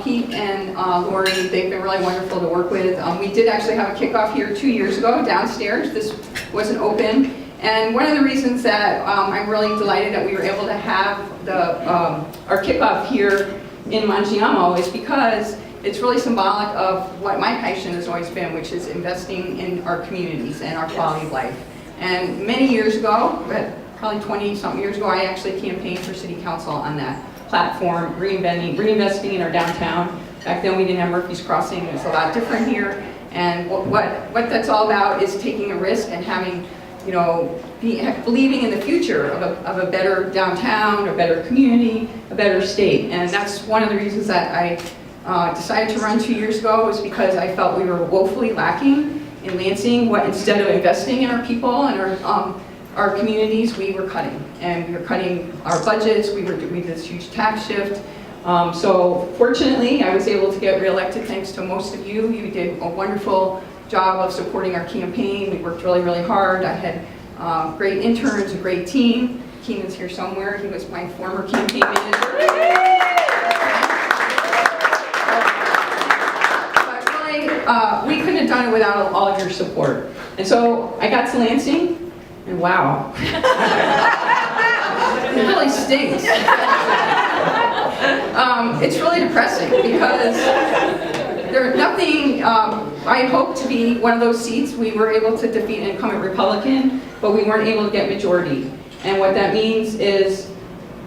Pete and Lori, they've been really wonderful to work with. We did actually have a kickoff here 2 years ago downstairs. This wasn't open. And one of the reasons that I'm really delighted that we were able to have our kickoff here in Mangiamo is because it's really symbolic of what my passion has always been, which is investing in our communities and our quality of life. And many years ago, probably 20-something years ago, I actually campaigned for city council on that platform, reinvesting in our downtown. Back then we didn't have Murphy's Crossing. It was a lot different here. And what that's all about is taking a risk and having, you know, believing in the future of a better downtown, a better community, a better state. And that's one of the reasons that I decided to run 2 years ago, was because I felt we were woefully lacking in Lansing. Instead of investing in our people and our communities, we were cutting. And we were cutting our budgets, we did this huge tax shift. So fortunately, I was able to get reelected thanks to most of you. You did a wonderful job of supporting our campaign. We worked really, really hard. I had great interns, a great team. Keenan's here somewhere. He was my former campaign manager. We couldn't have done it without all of your support. And so I got to Lansing, and wow, it really stinks. It's really depressing because there's nothing, I hoped to be one of those seats. We were able to defeat an incumbent Republican, but we weren't able to get majority. And what that means is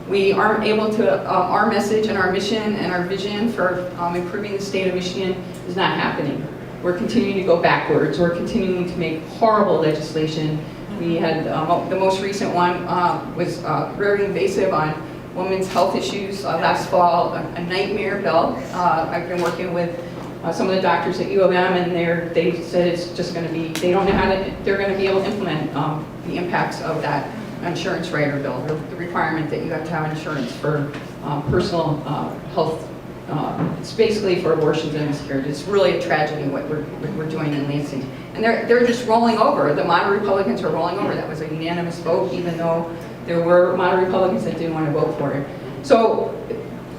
we aren't able to, our message and our mission and our vision for improving the state of Michigan is not happening. We're continuing to go backwards. We're continuing to make horrible legislation. We had, the most recent one was very invasive on women's health issues last fall, a nightmare bill. I've been working with some of the doctors at U of M, and they said it's just going to be, they don't know how they're going to be able to implement the impacts of that insurance rider bill, the requirement that you have to have insurance for personal health. It's basically for abortions and miscarriages. It's really a tragedy what we're doing in Lansing. And they're just rolling over. The moderate Republicans are rolling over. That was a unanimous vote, even though there were moderate Republicans that didn't want to vote for it. So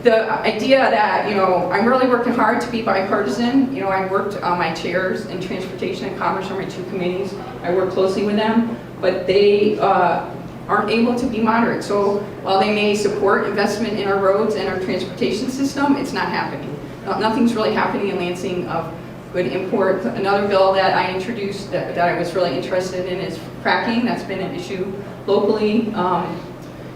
the idea that, you know, I'm really working hard to be bipartisan. You know, I worked on my chairs in Transportation and Commerce on my two committees. I work closely with them, but they aren't able to be moderate. So while they may support investment in our roads and our transportation system, it's not happening. Nothing's really happening in Lansing of good import. Another bill that I introduced that I was really interested in is fracking. That's been an issue locally.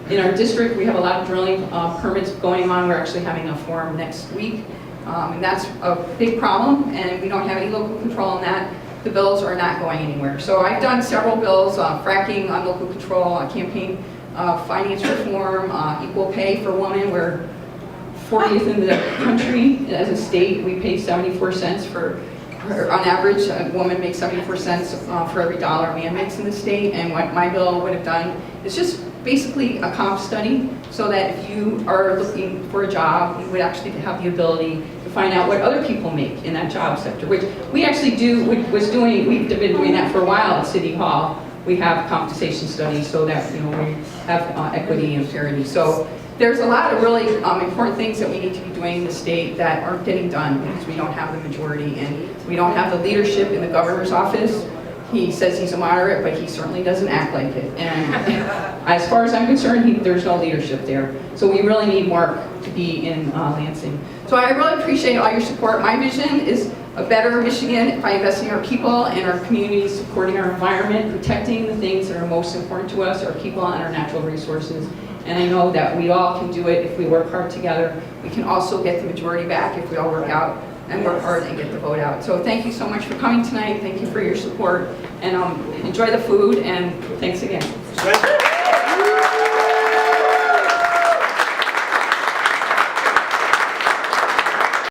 In our district, we have a lot of drilling permits going on. We're actually having a forum next week. And that's a big problem, and we don't have any local control on that. The bills are not going anywhere. So I've done several bills, fracking on local control, campaign finance reform, equal pay for women. We're 40th in the country as a state. We pay 74 cents for, on average, a woman makes 74 cents for every dollar a man makes in the state. And what my bill would have done is just basically a comp study, so that if you are looking for a job, you would actually have the ability to find out what other people make in that job sector, which we actually do, we've been doing that for a while at City Hall. We have compensation studies so that, you know, we have equity and parity. So there's a lot of really important things that we need to be doing in the state that aren't getting done because we don't have the majority and we don't have the leadership in the governor's office. He says he's a moderate, but he certainly doesn't act like it. And as far as I'm concerned, there's no leadership there. So we really need Mark to be in Lansing. So I really appreciate all your support. My vision is a better Michigan by investing in our people and our communities, supporting our environment, protecting the things that are most important to us, our people and our natural resources. And I know that we all can do it if we work hard together. We can also get the majority back if we all work out and work hard and get the vote out. So thank you so much for coming tonight. Thank you for your support, and enjoy the food, and thanks again.